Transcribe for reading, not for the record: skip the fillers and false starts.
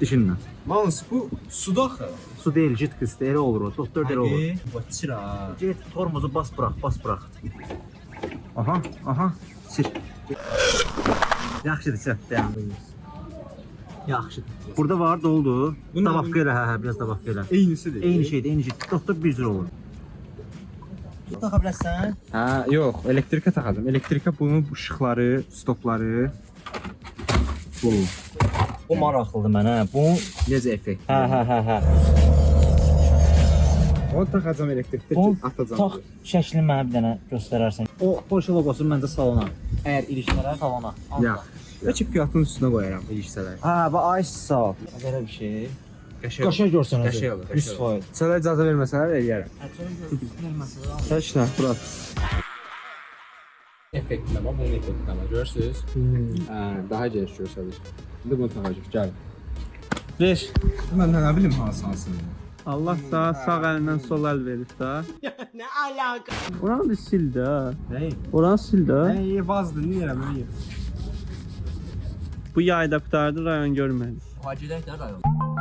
dişinlə. Mans bu suda axı. Su deyil, jidkist, elə olur o. Doktor elə olur. Batçıra. Get, tormozu bas bıraq. Aha, sil. Yaxşıdır, sən, dayan. Yaxşıdır. Burada var, doldu. Dabaqqa elə, hə, biraz dabaqqa elə. Eynisidir. Eyni şeydir. Doktor bir cür olur. Taxa bilərsən? Hə, yox, elektrikə taxacam. Elektrikə bunun işıqları, stopları. Bu maraqlıdır mənə. Bu Necə effekt? hə. Onu taxacam elektrikdə O ki, atacam. tax şəklini mənə bir dənə göstərərsən. O Porsche loqosunu məncə salona. Əgər ilişmələr salona. Yox. Bəlkə fiyatın üstünə qoyaram ilişsələr. Hə, bu ice sal. Belə bir şey. Qəşəng görsən. Qəşəng olur. 100%. Sənə icazə verməsələr eləyərəm. Təşnə, bura. Effektinə bax, bunun effektinə bax, görürsünüz? Daha geniş görsəlir. İndi bunu taxacaq, gəl. Ver. Mən nə bilim hansını. Allah sağ əlindən sol əl verir də. Nə alaka? Oranı sil də. Nə? Oranı sil də. Vazdır, niyə eləməyəm? Bu yayda qutardı, rayon görmədik. Hacılar da rayon.